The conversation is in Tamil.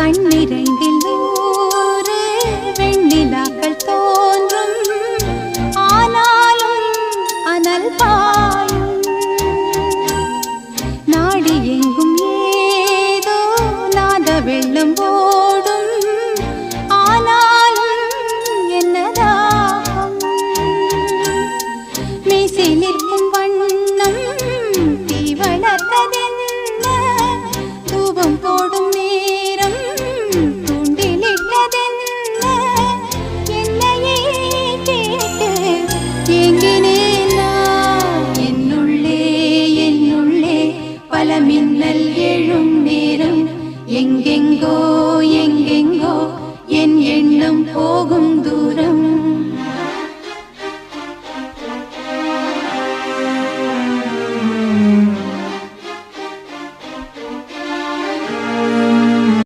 கண்ணிரண்டில் நூறு வெண்ணிலாக்கள் தோன்றும், ஆனாலும் அனல் பாயும். நாடி எங்கும் ஏதோ நாத வெள்ளம் ஓடும், ஆனாலும் என்னதாகும். மீசை நிற்கும் வண்ணம் தீ வளர்த்ததென்ன, தூபம் போடும் நேரம் தூண்டிலிட்டதென்ன. என்னையே கேட்டு ஏங்கினேன் நான். என்னுள்ளே என்னுள்ளே பல மின்னல் எழும் நேரம், எங்கெங்கோ எங்கெங்கோ என் எண்ணம் போகும் தூரம்.